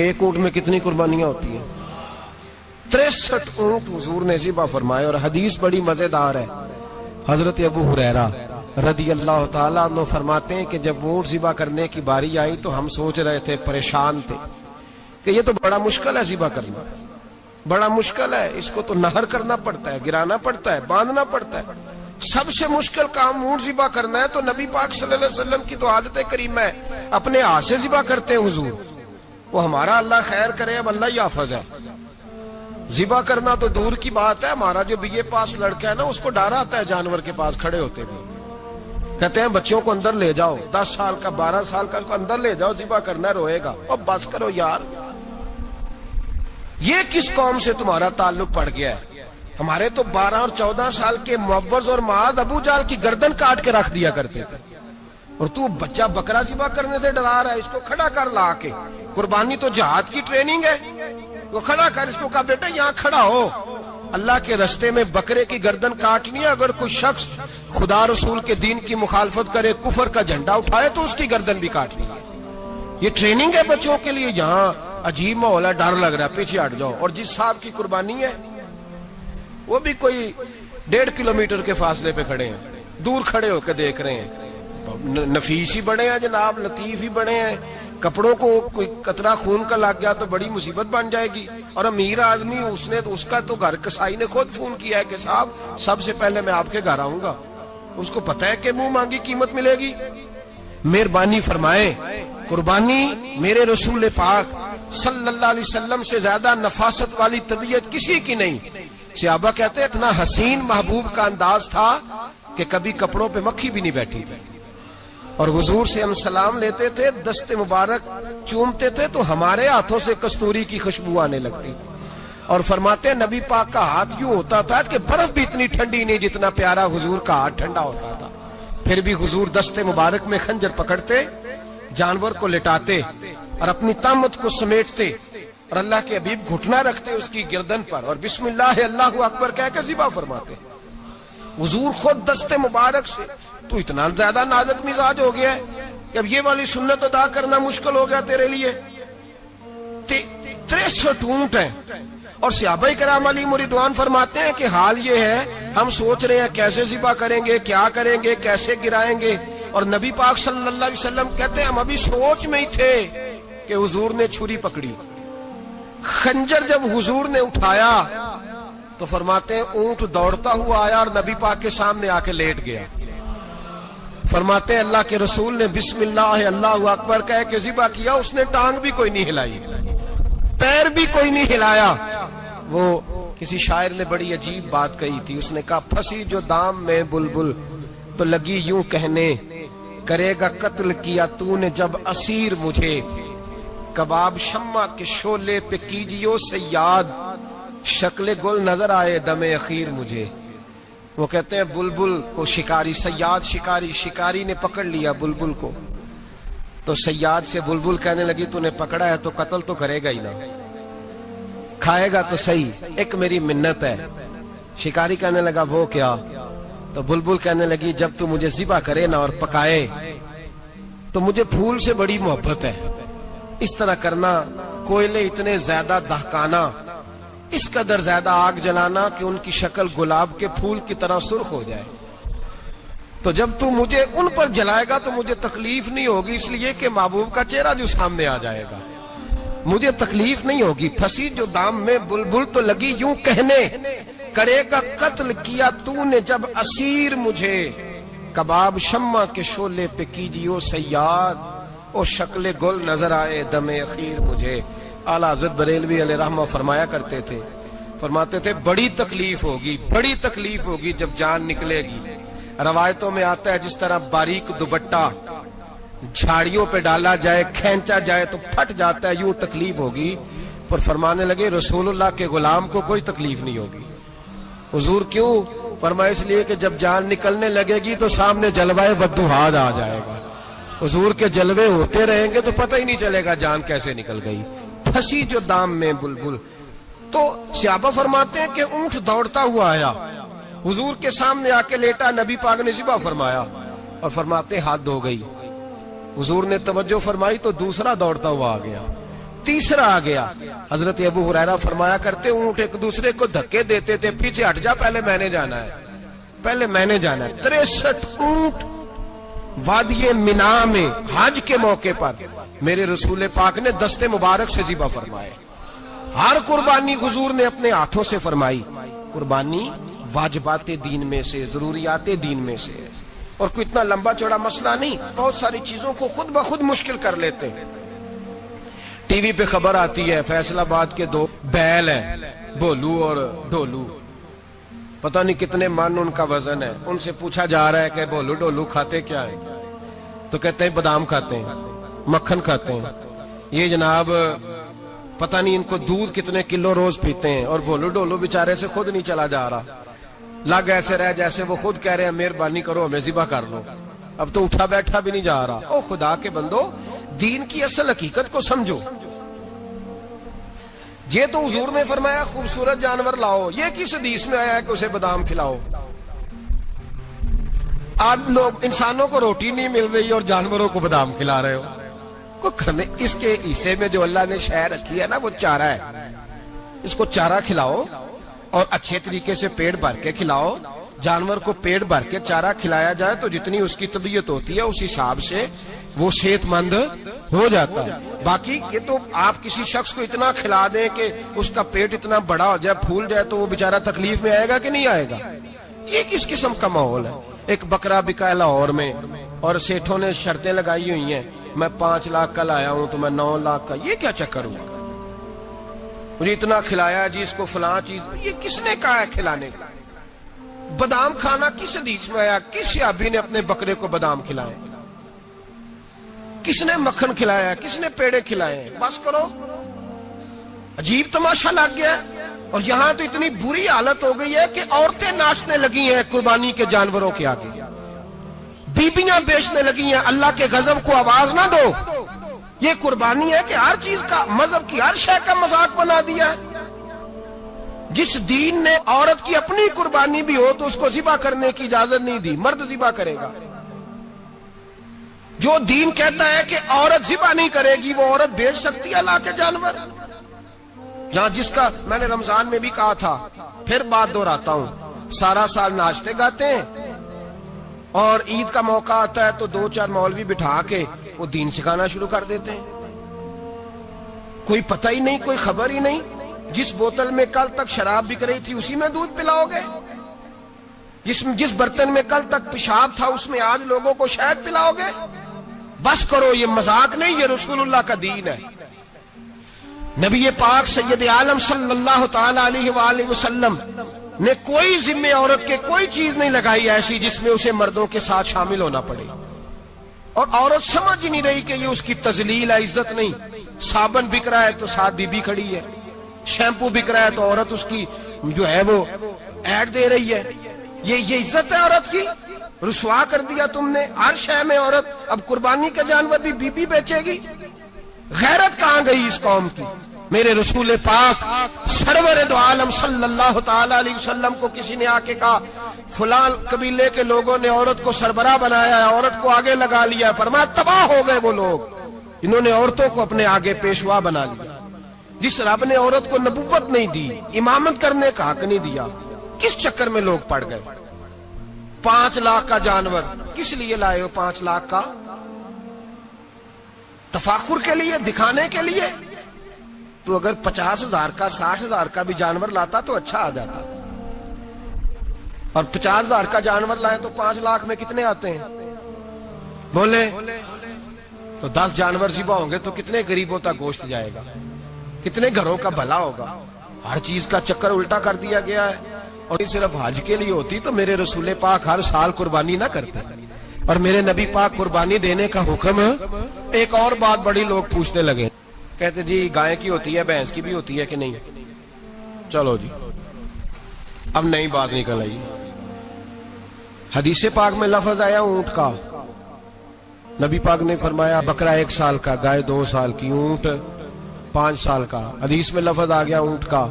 Speaker 1: ایک اونٹ میں کتنی قربانیاں ہوتی ہیں؟ 63 اونٹ حضور نے ذبح فرمائے. اور حدیث بڑی مزیدار ہے. حضرت ابو ہریرہ رضی اللہ تعالیٰ عنہ فرماتے ہیں کہ جب اونٹ ذبح کرنے کی باری آئی تو ہم سوچ رہے تھے, پریشان تھے کہ یہ تو بڑا مشکل ہے ذبح کرنا, بڑا مشکل ہے, اس کو تو نہر کرنا پڑتا ہے, گرانا پڑتا ہے, باندھنا پڑتا ہے. سب سے مشکل کام اونٹ ذبح کرنا ہے. تو نبی پاک صلی اللہ علیہ وسلم کی تو عادت کریمہ ہے, اپنے ہاتھ سے ذبح کرتے ہیں حضور. وہ ہمارا اللہ خیر کرے, اب اللہ ہی حافظ ہے. ذبح کرنا تو دور کی بات ہے. ہمارا جو بی اے پاس لڑکا ہے نا, اس کو ڈر آتا ہے جانور کے پاس کھڑے ہوتے بھی. کہتے ہیں بچوں کو اندر لے جاؤ, 10 سال کا 12 سال کا, اس کو اندر لے جاؤ, ذبح کرنا ہے, روئے گا. اور بس کرو یار, یہ کس قوم سے تمہارا تعلق پڑ گیا ہے؟ ہمارے تو 12 اور 14 سال کے معوذ اور معاذ ابو جہل کی گردن کاٹ کے رکھ دیا کرتے تھے, اور تو بچہ بکرا ذبح کرنے سے ڈرا رہا ہے. اس کو کھڑا کر لا کے. قربانی تو جہاد کی ٹریننگ ہے. وہ کھڑا کر, اس کو کہا بیٹا یہاں کھڑا ہو, اللہ کے رستے میں بکرے کی گردن کاٹنی ہے. اگر کوئی شخص خدا رسول کے دین کی مخالفت کرے, کفر کا جھنڈا اٹھائے, تو اس کی گردن بھی کاٹنی ہے. یہ ٹریننگ ہے بچوں کے لیے. یہاں عجیب ماحول ہے, ڈر لگ رہا ہے, پیچھے ہٹ جاؤ. اور جس صاحب کی قربانی ہے وہ بھی کوئی 1.5 کلومیٹر کے فاصلے پہ کھڑے ہیں, دور کھڑے ہو کے دیکھ رہے ہیں. نفیس ہی بڑے ہیں جناب, لطیف ہی بڑے ہیں. کپڑوں کو کوئی قطرہ خون کا لگ گیا تو بڑی مصیبت بن جائے گی. اور امیر آدمی, اس کا تو گھر کسائی نے خود فون کیا ہے کہ صاحب سب سے پہلے میں آپ کے گھر آؤں گا. اس کو پتہ ہے کہ منہ مانگی قیمت ملے گی. مہربانی فرمائے, قربانی میرے رسول پاک صلی اللہ علیہ وسلم سے زیادہ نفاست والی طبیعت کسی کی نہیں. صحابہ کہتے ہیں اتنا حسین محبوب کا انداز تھا کہ کبھی کپڑوں پہ مکھی بھی نہیں بیٹھی تھی. اور حضور سے ہم سلام لیتے تھے, دست مبارک چومتے تھے تو ہمارے ہاتھوں سے کستوری کی خوشبو آنے لگتی تھی. اور فرماتے ہیں نبی پاک کا ہاتھ یوں ہوتا تھا کہ برف بھی اتنی ٹھنڈی نہیں جتنا پیارا حضور کا ہاتھ ٹھنڈا ہوتا تھا. پھر بھی حضور دست مبارک میں خنجر پکڑتے, جانور کو لٹاتے اور اپنی طامت کو سمیٹتے, اور اللہ کے حبیب گھٹنا رکھتے اس کی گردن پر, اور بسم اللہ اللہ اکبر کہہ کے ذبح فرماتے. حضور خود دست مبارک سے. تو اتنا زیادہ نازک مزاج ہو گیا ہے کہ اب یہ والی سنت ادا کرنا مشکل ہو گیا تیرے لیے. 63 اونٹ ہیں. اور صحابہ کرام علیہم رضوان فرماتے ہیں کہ حال یہ ہے, ہم سوچ رہے ہیں کیسے ذبح کریں گے, کیا کریں گے, کیسے گرائیں گے. اور نبی پاک صلی اللہ علیہ وسلم کہتے ہیں ہم ابھی سوچ میں ہی تھے کہ حضور نے چھری پکڑی. خنجر جب حضور نے اٹھایا تو فرماتے ہیں اونٹ دوڑتا ہوا آیا اور نبی پاک کے سامنے آ کے لیٹ گیا. فرماتے ہیں اللہ کے رسول نے بسم اللہ اللہ اکبر کہہ کے ذبح کیا. اس نے ٹانگ بھی کوئی نہیں ہلائی, پیر بھی کوئی نہیں ہلایا. وہ کسی شاعر نے بڑی عجیب بات کہی تھی. اس نے کہا پھنسی جو دام میں بلبل تو لگی یوں کہنے, کرے گا قتل کیا تو نے جب اسیر مجھے, کباب شمع کے شعلے پہ کیجیو سیاد, شکل گل نظر آئے دم اخیر مجھے. وہ کہتے ہیں بلبل کو شکاری, سیاد شکاری, شکاری نے پکڑ لیا بلبل کو, تو سیاد سے بلبل کہنے لگی تو نے پکڑا ہے تو قتل تو کرے گا ہی نا, کھائے گا تو صحیح, ایک میری منت ہے. شکاری کہنے لگا وہ کیا؟ تو بلبل کہنے لگی جب تو مجھے ذبح کرے نا اور پکائے تو مجھے پھول سے بڑی محبت ہے, اس طرح کرنا کوئلے اتنے زیادہ دہکانا، اس قدر زیادہ آگ جلانا کہ ان کی شکل گلاب کے پھول کی طرح سرخ ہو جائے. تو جب تو مجھے ان پر جلائے گا تو مجھے تکلیف نہیں ہوگی، اس لیے کہ محبوب کا چہرہ جو سامنے آ جائے گا مجھے تکلیف نہیں ہوگی. پھنسی جو دام میں بلبل تو لگی یوں کہنے، کرے گا قتل کیا تو نے جب اسیر مجھے. کباب شمع کے شعلے پہ کیجیو سیاد، او شکل گل نظر آئے دم اخیر مجھے. اعلیٰ حضرت بریلوی علیہ رحمہ فرمایا کرتے تھے، فرماتے تھے بڑی تکلیف ہوگی، بڑی تکلیف ہوگی جب جان نکلے گی. روایتوں میں آتا ہے جس طرح باریک دوپٹہ جھاڑیوں پہ ڈالا جائے، کھینچا جائے تو پھٹ جاتا ہے، یوں تکلیف ہوگی. پر فرمانے لگے رسول اللہ کے غلام کو کوئی تکلیف نہیں ہوگی. حضور کیوں؟ فرمایا اس لیے کہ جب جان نکلنے لگے گی تو سامنے جلوہ ودوحات آ جائے گا. حضور کے جلوے ہوتے رہیں گے تو پتہ ہی نہیں چلے گا جان کیسے نکل گئی. پھنسی جو دام میں بلبل. تو صحابہ فرماتے ہیں کہ اونٹ دوڑتا ہوا آیا، حضور کے سامنے آ کے لیٹا، نبی پاک نے ذبح فرمایا اور فرماتے حد ہو گئی. حضور نے توجہ فرمائی تو دوسرا دوڑتا ہوا آ گیا، تیسرا آ گیا. حضرت ابو ہریرہ فرمایا کرتے اونٹ ایک دوسرے کو دھکے دیتے تھے، پیچھے ہٹ جا، پہلے میں نے جانا ہے، پہلے میں نے جانا ہے. 63 اونٹ وادی مینا میں حج کے موقع پر میرے رسول پاک نے دست مبارک سے ذبح فرمائے. ہر قربانی حضور نے اپنے ہاتھوں سے فرمائی. قربانی واجبات دین میں سے، ضروریات دین میں سے، اور کوئی اتنا لمبا چوڑا مسئلہ نہیں. بہت ساری چیزوں کو خود بخود مشکل کر لیتے ہیں. ٹی وی پہ خبر آتی ہے فیصل آباد کے 2 بیل ہیں، بولو اور ڈولو، پتہ نہیں کتنے من ان کا وزن ہے. ان سے پوچھا جا رہا ہے کہ بولو ڈولو کھاتے کیا ہے؟ تو کہتے ہیں بادام کھاتے ہیں، مکھن کھاتے ہیں. یہ جناب پتہ نہیں ان کو دودھ کتنے کلو روز پیتے ہیں، اور بولو ڈولو بیچارے سے خود نہیں چلا جا رہا. لگ ایسے رہ جیسے وہ خود کہہ رہے ہیں مہربانی کرو ہمیں ذبح کر لو، اب تو اٹھا بیٹھا بھی نہیں جا رہا. او خدا کے بندو، دین کی اصل حقیقت کو سمجھو. یہ تو حضور نے فرمایا خوبصورت جانور لاؤ، یہ کس حدیث میں آیا ہے کہ اسے بادام کھلاؤ؟ آج لوگ انسانوں کو روٹی نہیں مل رہی اور جانوروں کو بادام کھلا رہے ہو. اس کے حصے میں جو اللہ نے شے رکھی ہے نا وہ چارہ ہے. اس کو چارہ کھلاؤ اور اچھے طریقے سے پیٹ بھر کے کھلاؤ. جانور کو پیٹ بھر کے چارہ کھلایا جائے تو جتنی اس کی طبیعت ہوتی ہے اس حساب سے وہ صحت مند ہو جاتا ہے. باقی یہ تو آپ کسی شخص کو اتنا کھلا دیں کہ اس کا پیٹ اتنا بڑا ہو جائے، پھول جائے، تو وہ بیچارہ تکلیف میں آئے گا کہ نہیں آئے گا؟ یہ کس قسم کا ماحول ہے؟ ایک بکرا بکا لاہور میں اور سیٹھوں نے شرطیں لگائی ہوئی ہیں، میں 5 لاکھ کا لایا ہوں تو میں 9 لاکھ کا. یہ کیا چکر ہوا؟ مجھے اتنا کھلایا جی، اس کو فلاں چیز. یہ کس نے کہا ہے کھلانے کا؟ بادام کھانا کس حدیث میں آیا؟ کس صحابی نے اپنے بکرے کو بادام کھلائے؟ کس نے مکھن کھلایا؟ کس نے پیڑے کھلائے؟ بس کرو، عجیب تماشا لگ گیا. اور یہاں تو اتنی بری حالت ہو گئی ہے کہ عورتیں ناچنے لگی ہیں قربانی کے جانوروں کے آگے، بیبیاں بیچنے لگی ہیں. اللہ کے غضب کو آواز نہ دو. یہ قربانی ہے کہ ہر چیز کا، مذہب کی ہر شے کا مذاق بنا دیا ہے. جس دین نے عورت کی اپنی قربانی بھی ہو تو اس کو ذبح کرنے کی اجازت نہیں دی، مرد ذبح کرے گا. جو دین کہتا ہے کہ عورت ذبح نہیں کرے گی، وہ عورت بیچ سکتی ہے اللہ کے جانور؟ یہاں جس کا میں نے رمضان میں بھی کہا تھا، پھر بات دہراتا ہوں، سارا سال ناچتے گاتے ہیں اور عید کا موقع آتا ہے تو 2-4 مولوی بٹھا کے وہ دین سکھانا شروع کر دیتے ہیں. کوئی پتہ ہی نہیں، کوئی خبر ہی نہیں. جس بوتل میں کل تک شراب بک رہی تھی اسی میں دودھ پلاؤ گے؟ جس برتن میں کل تک پیشاب تھا اس میں آج لوگوں کو شہد پلاؤ گے؟ بس کرو، یہ مذاق نہیں، یہ رسول اللہ کا دین ہے. نبی پاک سید عالم صلی اللہ تعالی علیہ وآلہ وسلم نے کوئی ذمہ عورت کے کوئی چیز نہیں لگائی ایسی جس میں اسے مردوں کے ساتھ شامل ہونا پڑے. اور عورت سمجھ ہی نہیں رہی کہ یہ اس کی تذلیل ہے، عزت نہیں. صابن بک رہا ہے تو ساتھ بی بی کھڑی ہے، شیمپو بک رہا ہے تو عورت اس کی جو ہے وہ ایڈ دے رہی ہے. یہ عزت ہے عورت کی؟ رسوا کر دیا تم نے ہر شے میں عورت. اب قربانی کا جانور بھی بی بی بیچے گی؟ غیرت کہاں گئی اس قوم کی؟ میرے رسول پاک سرور دو عالم صلی اللہ تعالی علیہ وسلم کو کسی نے آ کے کہا فلاں قبیلے کے لوگوں نے عورت کو سربراہ بنایا ہے، عورت کو آگے لگا لیا ہے. فرمایا تباہ ہو گئے وہ لوگ، انہوں نے عورتوں کو اپنے آگے پیشوا بنا لیا. جس رب نے عورت کو نبوت نہیں دی، امامت کرنے کا حق نہیں دیا، کس چکر میں لوگ پڑ گئے؟ 5 لاکھ کا جانور کس لیے لائے ہو؟ 5 لاکھ کا تفاخر کے لیے، دکھانے کے لیے؟ تو اگر 50,000 کا 60,000 کا بھی جانور لاتا تو اچھا آ جاتا، اور 50,000 کا جانور لائے تو 5 لاکھ میں کتنے آتے ہیں؟ بولے تو 10 جانور ذبح ہوں گے تو کتنے غریبوں تک گوشت جائے گا، کتنے گھروں کا بھلا ہوگا؟ ہر چیز کا چکر الٹا کر دیا گیا ہے. اور یہ صرف حج کے لیے ہوتی تو میرے رسول پاک ہر سال قربانی نہ کرتے، اور میرے نبی پاک قربانی دینے کا حکم. ایک اور بات بڑی لوگ پوچھنے لگے، کہتے جی گائے کی ہوتی ہے، بھینس کی بھی ہوتی ہے کہ نہیں؟ چلو جی اب نئی بات نکل آئی. حدیث پاک میں لفظ آیا اونٹ کا، نبی پاک نے فرمایا بکرا 1 سال کا، گائے 2 سال کی، اونٹ 5 سال کا. حدیث میں لفظ آ گیا اونٹ کا.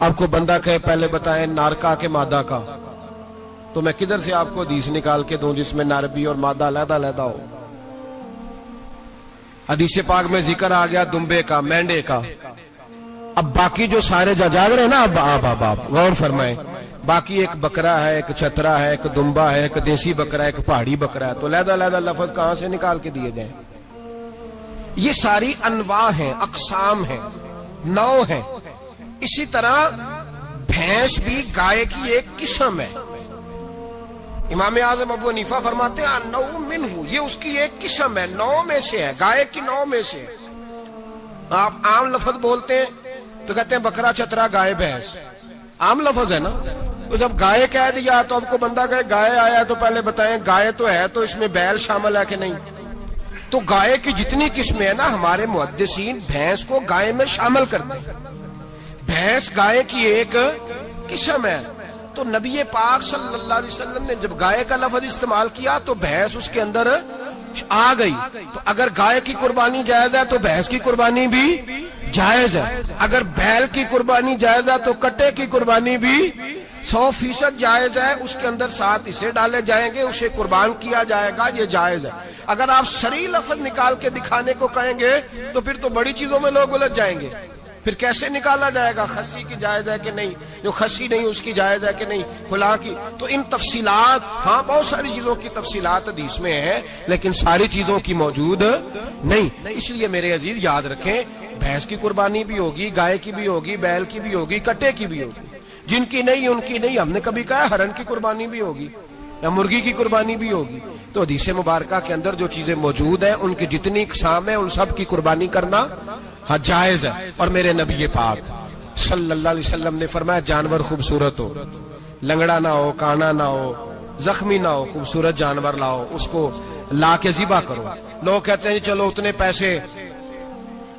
Speaker 1: آپ کو بندہ کہے پہلے بتائیں نر کا کہ مادہ کا، تو میں کدھر سے آپ کو حدیث نکال کے دوں جس میں نر بھی اور مادہ علیحدہ علیحدہ ہو؟ حدیث پاک میں ذکر آ گیا دمبے کا، مینڈے کا. اب باقی جو سارے جاگ رہے ہیں نا، اب غور فرمائیں، باقی ایک بکرا ہے، ایک چھترا ہے، ایک دمبا ہے، ایک دیسی بکرا ہے، ایک پہاڑی بکرا ہے، تو علیحدہ علیحدہ لفظ کہاں سے نکال کے دیے جائیں؟ یہ ساری انواع ہیں، اقسام ہیں، نوع ہیں. اسی طرح بھینس بھی گائے کی ایک قسم ہے. امام اعظم ابو حنیفہ فرماتے ہیں النوع منہ، یہ اس کی ایک قسم ہے، نوع میں سے ہے، گائے کی نوع میں سے. آپ عام لفظ بولتے ہیں تو کہتے ہیں بکرا چھترا گائے بھینس، عام لفظ ہے نا. تو جب گائے کہہ دیا تو آپ کو بندہ کہے گائے آیا تو پہلے بتائیں گائے تو ہے تو اس میں بیل شامل ہے کہ نہیں؟ تو گائے کی جتنی قسمیں ہیں نا، ہمارے محدثین بھینس کو گائے میں شامل کرتے ہیں. بھینس گائے کی ایک قسم ہے. تو نبی پاک صلی اللہ علیہ وسلم نے جب گائے کا لفظ استعمال کیا تو بھینس اس کے اندر آ گئی. تو اگر گائے کی قربانی جائز ہے تو بھینس کی قربانی بھی جائز ہے. اگر بیل کی قربانی جائز ہے تو کٹے کی قربانی بھی 100% جائز ہے. اس کے اندر 7 حصے ڈالے جائیں گے، اسے قربان کیا جائے گا، یہ جائز ہے. اگر آپ صریح لفظ نکال کے دکھانے کو کہیں گے تو پھر تو بڑی چیزوں میں لوگ الجھ جائیں گے. پھر کیسے نکالا جائے گا خسی کی جائز ہے کہ نہیں، جو خسی نہیں اس کی جائز ہے کہ نہیں، فلاں کی. تو ان تفصیلات، ہاں بہت ساری چیزوں کی تفصیلات حدیث میں ہیں لیکن ساری چیزوں کی موجود نہیں. اس لیے میرے عزیز یاد رکھیں، بھینس کی قربانی بھی ہوگی، گائے کی بھی ہوگی، بیل کی بھی ہوگی، کٹے کی بھی ہوگی. جن کی نہیں ان کی نہیں. ہم نے کبھی کہا ہرن کی قربانی بھی ہوگی یا مرغی کی قربانی بھی ہوگی. تو حدیث مبارکہ کے اندر جو چیزیں موجود ہیں ان کی جتنی اقسام ہیں ان سب کی قربانی کرنا ہاں جائز ہے. اور میرے نبی پاک صلی اللہ علیہ وسلم نے فرمایا جانور خوبصورت ہو، لنگڑا نہ ہو، کانا نہ ہو، زخمی نہ ہو، خوبصورت جانور لاؤ، اس کو لا کے ذبح کرو. لوگ کہتے ہیں چلو اتنے پیسے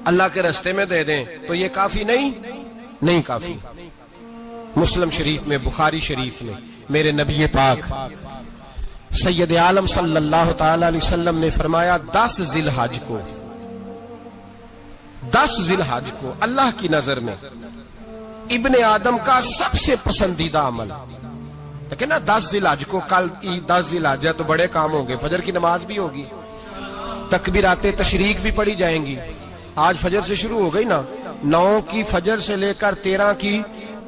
Speaker 1: اللہ کے راستے میں دے دیں تو یہ کافی نہیں کافی. مسلم شریف میں، بخاری شریف میں میرے نبی پاک سید عالم صلی اللہ تعالی علیہ وسلم نے فرمایا 10 ذی الحج کو اللہ کی نظر میں ابن آدم کا سب سے پسندیدہ عمل. لیکن نا 10 ذی الحج کو، کل 10 ذی الحج ہے تو بڑے کام ہوں گے، فجر کی نماز بھی ہوگی، تکبیرات تشریق بھی پڑھی جائیں گی. آج فجر سے شروع ہو گئی نا، 9 کی فجر سے لے کر 13 کی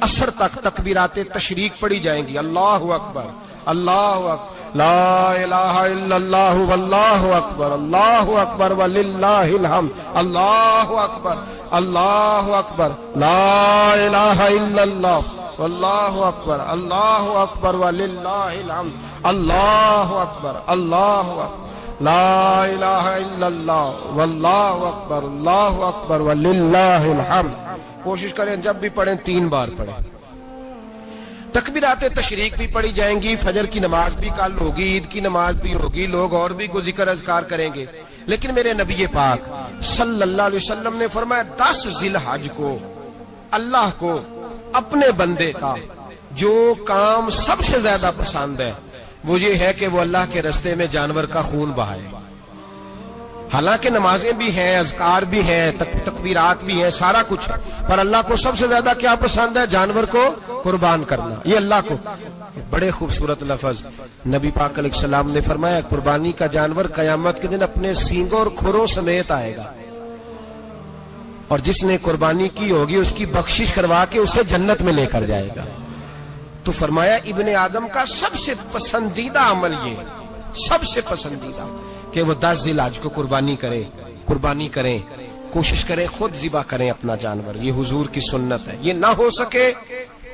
Speaker 1: عصر تک تکبیرات تشریق پڑھی جائیں گی. اللہ اکبر، اللہ اکبر، لا الہ الا اللہ واللہ اکبر، اللہ اکبر وللہ الحمد، اللہ اکبر، اللہ اکبر، لا الہ الا اللہ واللہ اکبر، اللہ اکبر وللہ الحمد، اللہ اکبر، اللہ اکبر، لا الہ الا اللہ واللہ اکبر، اللہ اکبر وللہ الحمد. کوشش کریں جب بھی پڑھیں 3 بار پڑھیں. تکبیرات تشریق بھی پڑھی جائیں گی، فجر کی نماز بھی کل ہوگی، عید کی نماز بھی ہوگی، لوگ اور بھی کو ذکر اذکار کریں گے. لیکن میرے نبی پاک صلی اللہ علیہ وسلم نے فرمایا 10 ذی الحج کو اللہ کو اپنے بندے کا جو کام سب سے زیادہ پسند ہے وہ یہ ہے کہ وہ اللہ کے راستے میں جانور کا خون بہائے. حالانکہ نمازیں بھی ہیں، اذکار بھی ہیں، تکبیرات بھی ہیں، سارا کچھ ہے، پر اللہ کو سب سے زیادہ کیا پسند ہے؟ جانور کو قربان کرنا. یہ اللہ کو بڑے خوبصورت لفظ نبی پاک علیہ السلام نے فرمایا قربانی کا جانور قیامت کے دن اپنے سینگوں اور کھروں سمیت آئے گا. اور جس نے قربانی کی ہوگی اس کی بخشش کروا کے اسے جنت میں لے کر جائے گا. تو فرمایا ابن آدم کا سب سے پسندیدہ عمل یہ، سب سے پسندیدہ، کہ وہ 10 ذی الحج کو قربانی کریں، کوشش کریں خود ذبح کریں اپنا جانور. یہ حضور کی سنت ہے. یہ نہ ہو سکے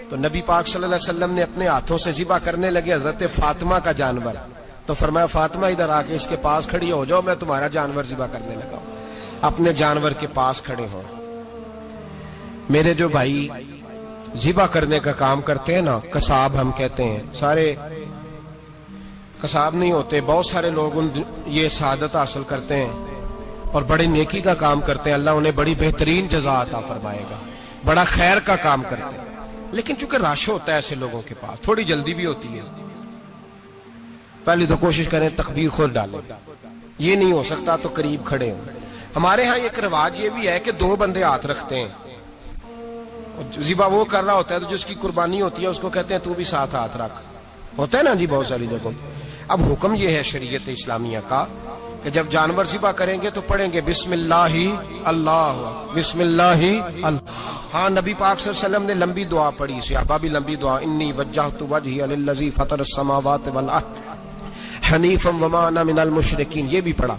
Speaker 1: تو نبی پاک صلی اللہ علیہ وسلم نے اپنے ہاتھوں سے ذبح کرنے لگے حضرت فاطمہ کا جانور. تو فرمایا فاطمہ ادھر آ کے اس کے پاس کھڑی ہو جاؤ، میں تمہارا جانور ذبح کرنے لگا ہوں. اپنے جانور کے پاس کھڑے ہوں. میرے جو بھائی ذبح کرنے کا کام کرتے ہیں نا، قصاب ہم کہتے ہیں، سارے قصاب نہیں ہوتے، بہت سارے لوگ یہ سعادت حاصل کرتے ہیں اور بڑے نیکی کا کام کرتے ہیں. اللہ انہیں بڑی بہترین جزا عطا فرمائے گا، بڑا خیر کا کام کرتے ہیں. لیکن چونکہ رش ہوتا ہے ایسے لوگوں کے پاس، تھوڑی جلدی بھی ہوتی ہے. پہلی تو کوشش کریں تکبیر خود ڈالیں، یہ نہیں ہو سکتا تو قریب کھڑے ہوں. ہمارے ہاں ایک رواج یہ بھی ہے کہ 2 بندے ہاتھ رکھتے ہیں. ذبح وہ کر رہا ہوتا ہے تو جس کی قربانی ہوتی ہے اس کو کہتے ہیں تو بھی ساتھ ہاتھ رکھ. ہوتا ہے نا جی بہت ساری جگہوں. اب حکم یہ ہے شریعت اسلامیہ کا کہ جب جانور ذبح کریں گے تو پڑھیں گے بسم اللہ اللہ، بسم اللہ اللہ. ہاں نبی پاک صلی اللہ علیہ وسلم نے لمبی دعا پڑھی، صحابہ بھی لمبی دعا، انی وجہت وجہی للذی فطر السماوات والارض حنیفا وما انا من المشرکین، یہ بھی پڑھا.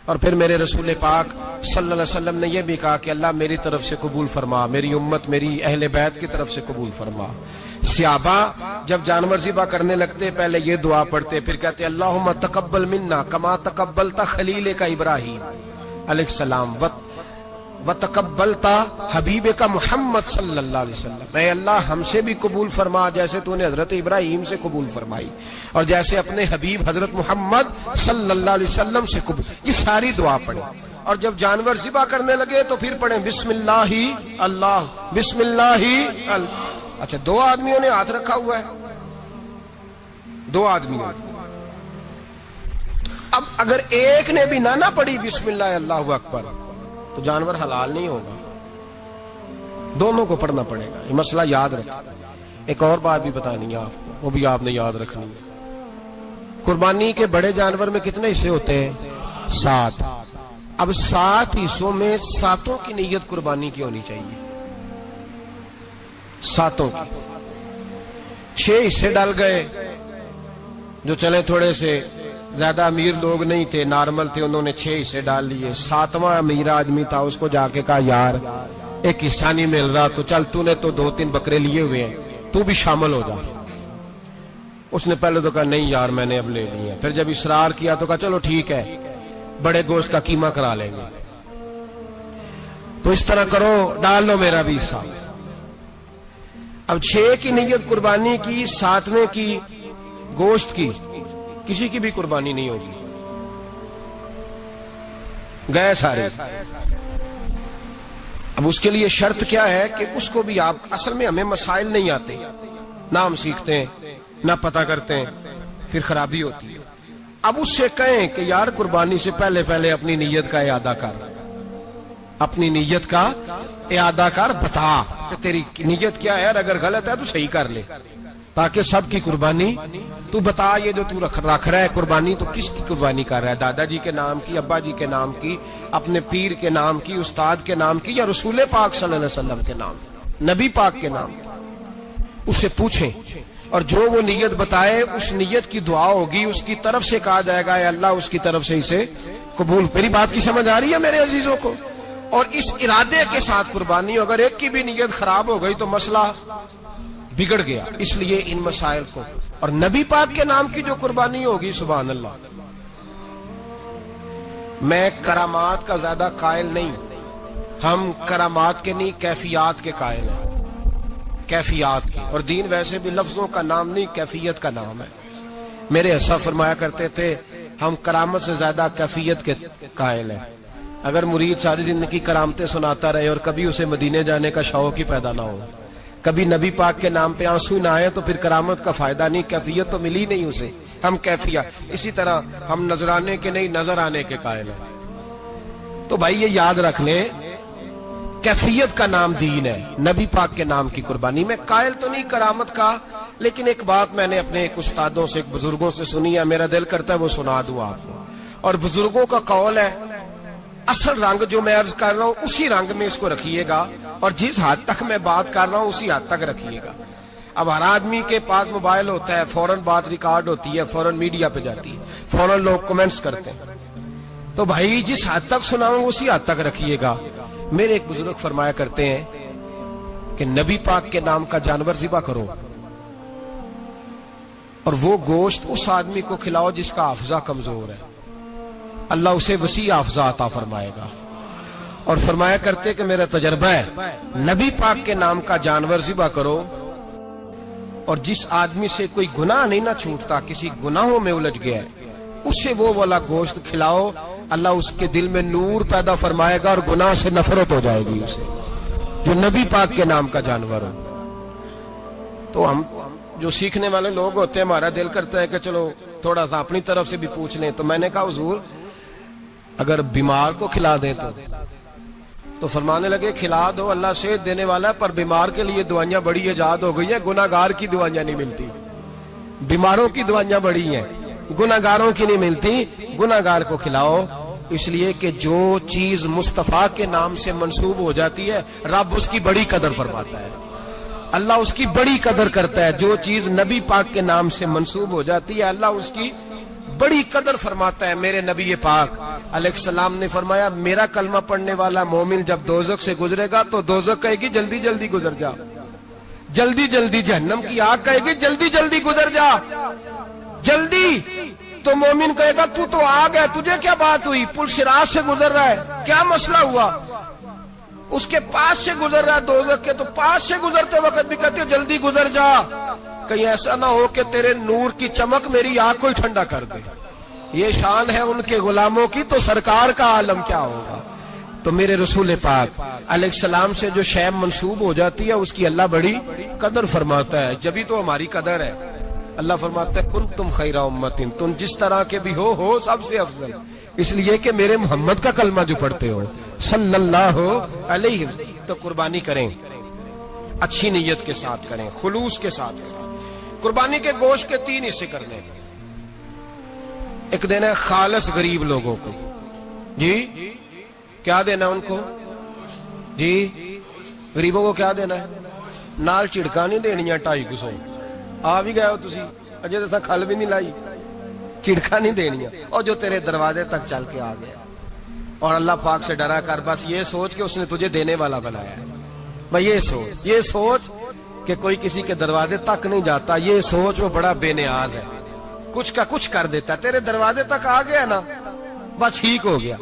Speaker 1: اور پھر میرے رسول پاک صلی اللہ علیہ وسلم نے یہ بھی کہا کہ اللہ میری طرف سے قبول فرما، میری امت، میری اہل بیت کی طرف سے قبول فرما. صحابہ جب جانور ذبح کرنے لگتے پہلے یہ دعا پڑھتے، پھر کہتے اللہم تقبل منا کما تقبلتا خلیل کا ابراہیم علیہ السلام وتقبلتا حبیب کا محمد صلی اللہ علیہ وسلم. اے اللہ ہم سے بھی قبول فرما جیسے تو نے حضرت ابراہیم سے قبول فرمائی اور جیسے اپنے حبیب حضرت محمد صلی اللہ علیہ وسلم سے قبول. یہ ساری دعا پڑھیں. اور جب جانور ذبح کرنے لگے تو پھر پڑھیں بسم اللہ اللہ، بسم اللہ اللہ. اچھا 2 آدمیوں نے ہاتھ رکھا ہوا ہے، 2 آدمیوں. اب اگر ایک نے بھی نہ پڑھی بسم اللہ اللہ اکبر تو جانور حلال نہیں ہوگا. دونوں کو پڑھنا پڑے گا. یہ مسئلہ یاد رکھیں. ایک اور بات بھی بتانی ہے آپ کو، وہ بھی آپ نے یاد رکھنی ہے. قربانی کے بڑے جانور میں کتنے حصے ہوتے ہیں؟ 7. اب 7 حصوں میں 7 کی نیت قربانی کی ہونی چاہیے. 7 کی 6 حصے ڈال گئے. جو چلے تھوڑے سے زیادہ امیر لوگ نہیں تھے، نارمل تھے، انہوں نے 6 حصے ڈال لیے. 7واں امیر آدمی تھا، اس کو جا کے کہا یار ایک حصہ نہیں مل رہا تو چل تو نے تو 2-3 بکرے لیے ہوئے ہیں تو بھی شامل ہو جا. اس نے پہلے تو کہا نہیں یار میں نے اب لے لی ہے. پھر جب اصرار کیا تو کہا چلو ٹھیک ہے بڑے گوشت کا قیمہ کرا لیں گے. تو اس طرح کرو ڈال لو میرا بھی حصہ. اب 6 کی نیت قربانی کی، 7ویں کی گوشت کی، کسی کی بھی قربانی نہیں ہوگی. گئے سارے. اب اس کے لیے شرط کیا ہے کہ اس کو بھی آپ، اصل میں ہمیں مسائل نہیں آتے، نہ ہم سیکھتے ہیں نہ پتہ کرتے ہیں، پھر خرابی ہوتی ہے. اب اس سے کہیں کہ یار قربانی سے پہلے اپنی نیت کا اعادہ کر، اپنی نیت کا اعادہ کر، بتا کہ تیری نیت کیا ہے، اگر غلط ہے تو صحیح کر لے تاکہ سب کی قربانی تو بتا. یہ جو تو رکھ رہا ہے قربانی تو کس کی قربانی کر رہا ہے؟ دادا جی کے نام کی، ابا جی کے نام کی، اپنے پیر کے نام کی، استاد کے نام کی، یا رسول پاک صلی اللہ علیہ وسلم کے نام، نبی پاک کے نام؟ اسے پوچھیں اور جو وہ نیت بتائے اس نیت کی دعا ہوگی، اس کی طرف سے کہا جائے گا اے اللہ اس کی طرف سے اسے قبول. میری بات کی سمجھ آ رہی ہے میرے عزیزوں کو؟ اور اس ارادے کے ساتھ قربانی، اگر ایک کی بھی نیت خراب ہو گئی تو مسئلہ بگڑ گیا. اس لیے ان مسائل کو، اور نبی پاک کے نام کی جو قربانی ہوگی سبحان اللہ. میں کرامات کا زیادہ قائل نہیں، ہم کرامات کے نہیں کیفیات کے قائل ہیں، کیفیات کی. اور دین ویسے بھی لفظوں کا نام نہیں کیفیت کا نام ہے. میرے حساب فرمایا کرتے تھے ہم کرامت سے زیادہ کیفیت کے قائل ہیں. اگر مرید ساری زندگی کرامتیں سناتا رہے اور کبھی اسے مدینے جانے کا شوق ہی پیدا نہ ہو، کبھی نبی پاک کے نام پہ آنسو نہ آئے تو پھر کرامت کا فائدہ نہیں، کیفیت تو ملی نہیں اسے. ہم کیفیت، اسی طرح ہم نظرانے کے نہیں نظر آنے کے قائل ہیں. تو بھائی یہ یاد رکھ لیں کیفیت کا نام دین ہے. نبی پاک کے نام کی قربانی میں قائل تو نہیں کرامت کا، لیکن ایک بات میں نے اپنے ایک استادوں سے، ایک بزرگوں سے سنی ہے، میرا دل کرتا ہے وہ سنا دوں آپ کو. اور بزرگوں کا قول ہے اصل رنگ جو میں عرض کر رہا ہوں اسی رنگ میں اس کو رکھیے گا، اور جس حد تک میں بات کر رہا ہوں اسی حد تک رکھیے گا۔ اب ہر آدمی کے پاس موبائل ہوتا ہے، فوراً بات ریکارڈ ہوتی ہے، فوراً میڈیا پہ جاتی ہے، فوراً لوگ کمنٹس کرتے ہیں، تو بھائی جس حد تک سناؤں اسی حد تک رکھیے گا۔ میرے ایک بزرگ فرمایا کرتے ہیں کہ نبی پاک کے نام کا جانور ذبح کرو اور وہ گوشت اس آدمی کو کھلاؤ جس کا حافظہ کمزور ہے، اللہ اسے وسیع حافظہ عطا فرمائے گا۔ اور فرمایا کرتے کہ میرا تجربہ ہے، نبی پاک کے نام کا جانور ذبح کرو اور جس آدمی سے کوئی گناہ نہیں نہ چھوٹتا، کسی گناہوں میں الجھ گیا ہے، اسے وہ والا گوشت کھلاؤ، اللہ اس کے دل میں نور پیدا فرمائے گا اور گناہ سے نفرت ہو جائے گی اسے، جو نبی پاک کے نام کا جانور ہو۔ تو ہم جو سیکھنے والے لوگ ہوتے ہیں، ہمارا دل کرتا ہے کہ چلو تھوڑا سا اپنی طرف سے بھی پوچھ لیں، تو میں نے کہا حضور اگر بیمار کو کھلا دیں تو فرمانے لگے کھلا دو، اللہ صحت دینے والا ہے، پر بیمار کے لیے دوائیاں بڑی ایجاد ہو گئی ہیں، گناہگار کی دوائیاں نہیں ملتی، بیماروں کی دوائیاں بڑی ہیں، گناہگاروں کی نہیں ملتی، گناہگار کو کھلاؤ، اس لیے کہ جو چیز مصطفیٰ کے نام سے منسوب ہو جاتی ہے رب اس کی بڑی قدر فرماتا ہے، اللہ اس کی بڑی قدر کرتا ہے۔ جو چیز نبی پاک کے نام سے منسوب ہو جاتی ہے اللہ اس کی بڑی قدر فرماتا ہے۔ میرے نبی پاک علیہ السلام نے فرمایا میرا کلمہ پڑھنے والا مومن جب دوزخ سے گزرے گا تو دوزخ کہے گی جلدی جلدی گزر جا، جلدی جلدی، جہنم کی آگ کہے گی جلدی جلدی گزر جا، جلدی، تو مومن کہے گا تو آگ ہے، تجھے کیا بات ہوئی، پل صراط سے گزر رہا ہے، کیا مسئلہ ہوا، اس کے پاس سے گزر رہا ہے دوزخ کے، تو پاس سے گزرتے وقت بھی کہتے ہو جلدی گزر جا، کہیں ایسا نہ ہو کہ تیرے نور کی چمک میری آنکھ کو ہی ٹھنڈا کر دے۔ یہ شان ہے ان کے غلاموں کی، تو سرکار کا عالم کیا ہوگا۔ تو میرے رسول پاک علیہ السلام سے جو شے منسوب ہو جاتی ہے اس کی اللہ بڑی قدر فرماتا ہے، جبھی تو ہماری قدر ہے۔ اللہ فرماتا ہے کنتم خیر امت، تم جس طرح کے بھی ہو سب سے افضل، اس لیے کہ میرے محمد کا کلمہ جو پڑھتے ہو صلی اللہ علیہ وسلم۔ تو قربانی کریں، اچھی نیت کے ساتھ کریں، خلوص کے ساتھ کریں۔ قربانی کے گوشت کے 3 حصے کرنے، ایک دینا ہے خالص غریب لوگوں کو، جی کیا دینا ہے ان کو، جی غریبوں کو کیا دینا ہے، نال چڑکا نہیں دینی ہے 250 آ بھی گئے ہو تسی اجے تو کھل بھی نہیں لائی، چڑکا نہیں دینی ہے، اور جو تیرے دروازے تک چل کے آ گیا، اور اللہ پاک سے ڈرا کر بس یہ سوچ کہ اس نے تجھے دینے والا بنایا ہے، بھائی یہ سوچ کہ کوئی کسی کے دروازے تک نہیں جاتا، یہ سوچ وہ بڑا بے نیاز ہے، کچھ کا کچھ کر دیتا ہے، تیرے دروازے تک آ گیا نا بس ٹھیک ہو گیا،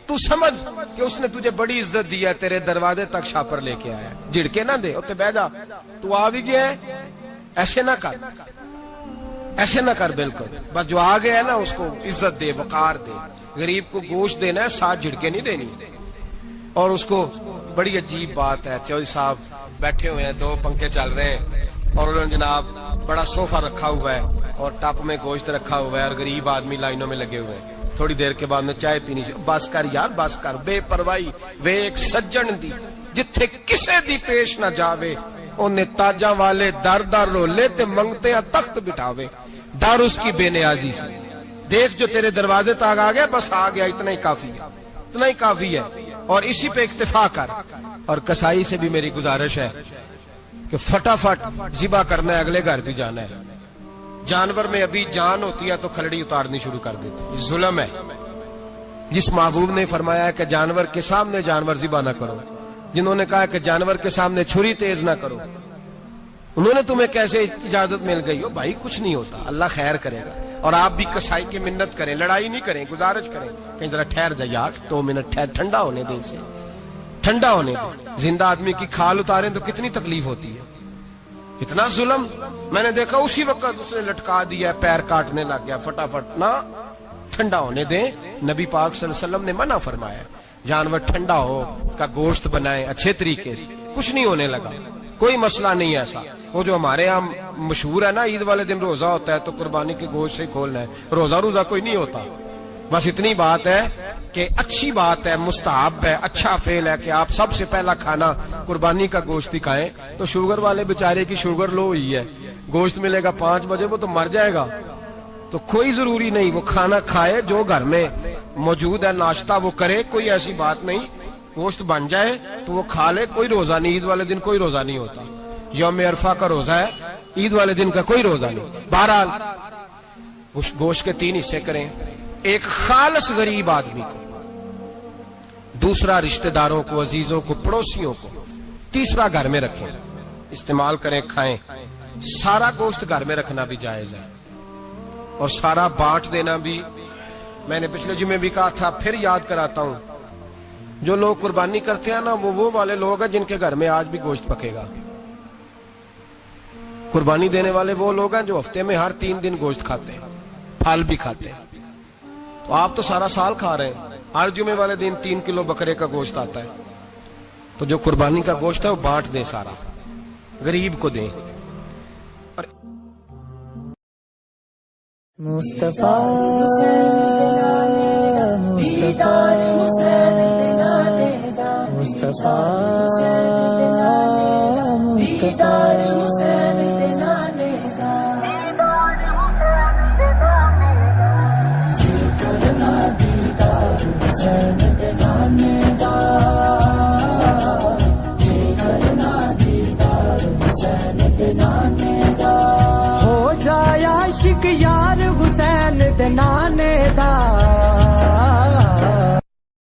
Speaker 1: تو سمجھ کہ اس نے تجھے بڑی عزت دی ہے، تیرے دروازے تک شاپر لے کے آیا ہے، جھڑکے نہ دے، اتنے بہ جا، تو آ بھی گیا ہے، ایسے نہ کر، ایسے نہ کر، بالکل بس جو آ گیا ہے نا اس کو عزت دے، وقار دے۔ غریب کو گوشت دینا ہے، 7 جھڑکے نہیں دینی، اور اس کو بڑی عجیب بات ہے، چودھری صاحب بیٹھے ہوئے ہیں، 2 پنکھے چل رہے ہیں، اور انہوں نے جناب بڑا صوفہ رکھا ہوا ہے اور ٹپ میں گوشت رکھا ہوا ہے، اور غریب آدمی لائنوں میں لگے ہوئے ہیں، تھوڑی دیر کے بعد میں چائے پینی، بس کر یار بس کر، بے پرواہی وے ایک سجن دی جتھے کسے دی پیش نہ جاوے، انہیں تاجاں والے در در رولے تے منگتے ہیں تخت بٹھاوے، ڈر اس کی بے نیازی سے، دیکھ جو تیرے دروازے تک آ گیا بس آ گیا، اتنا ہی کافی ہے، اتنا ہی کافی ہے، اور اسی پہ اکتفا کر۔ اور کسائی سے بھی میری گزارش ہے کہ فٹافٹ ذبح کرنا ہے، اگلے گھر بھی جانا ہے، جانور میں ابھی جان ہوتی ہے تو کھلڑی اتارنی شروع کر دیتے، ظلم ہے۔ جس محبوب نے فرمایا ہے کہ جانور کے سامنے جانور ذبح نہ کرو، جنہوں نے کہا کہ جانور کے سامنے چھری تیز نہ کرو، انہوں نے تمہیں کیسے اجازت مل گئی ہو؟ بھائی کچھ نہیں ہوتا، اللہ خیر کرے گا۔ اور آپ بھی کسائی کی منت کریں، لڑائی نہیں کریں، گزارش کریں کہ ذرا ٹھہر جا یار، 2 منٹ ٹھہر، ٹھنڈا ہونے دے، اسے ٹھنڈا ہونے دے۔ زندہ آدمی کی کھال اتاریں تو کتنی تکلیف ہوتی ہے، اتنا ظلم میں نے دیکھا، اسی وقت اس نے لٹکا دیا، پیر کاٹنے لگ گیا، فٹافٹ نہ، ٹھنڈا ہونے دیں۔ نبی پاک صلی اللہ علیہ وسلم نے منع فرمایا جانور ٹھنڈا ہو کا گوشت بنائیں اچھے طریقے سے، کچھ نہیں ہونے لگا، کوئی مسئلہ نہیں ایسا۔ وہ جو ہمارے یہاں مشہور ہے نا، عید والے دن روزہ ہوتا ہے تو قربانی کے گوشت سے کھولنا ہے، روزہ کوئی نہیں ہوتا، بس اتنی بات ہے کہ اچھی بات ہے، مستحب ہے، اچھا فعل ہے کہ آپ سب سے پہلا کھانا قربانی کا گوشت ہی کھائیں۔ تو شوگر والے بیچارے کی شوگر لو ہوئی ہے، گوشت ملے گا 5 بجے، وہ تو مر جائے گا، تو کوئی ضروری نہیں، وہ کھانا کھائے جو گھر میں موجود ہے ناشتہ وہ کرے، کوئی ایسی بات نہیں، گوشت بن جائے تو وہ کھا لے، کوئی روزہ نہیں، عید والے دن کوئی روزہ نہیں ہوتا، یوم عرفہ کا روزہ ہے، عید والے دن کا کوئی روزہ نہیں۔ بہرحال گوشت کے 3 حصے کریں، ایک خالص غریب آدمی کو، دوسرا رشتہ داروں کو، عزیزوں کو، پڑوسیوں کو، تیسرا گھر میں رکھیں، استعمال کریں، کھائیں۔ سارا گوشت گھر میں رکھنا بھی جائز ہے اور سارا بانٹ دینا بھی۔ میں نے پچھلے جمعے بھی کہا تھا، پھر یاد کراتا ہوں، جو لوگ قربانی کرتے ہیں نا وہ والے لوگ ہیں جن کے گھر میں آج بھی گوشت پکے گا۔ قربانی دینے والے وہ لوگ ہیں جو ہفتے میں ہر 3 دن گوشت کھاتے ہیں، پھل بھی کھاتے ہیں۔ تو آپ تو سارا سال کھا رہے ہیں، ہر جمعے والے دن 3 کلو بکرے کا گوشت آتا ہے، تو جو قربانی کا گوشت ہے وہ بانٹ دیں، سارا غریب کو دیں۔
Speaker 3: مصطفیٰ مصطفیٰ مصطفیٰ ہو جائے عاشق یار حسین دے نانے دا،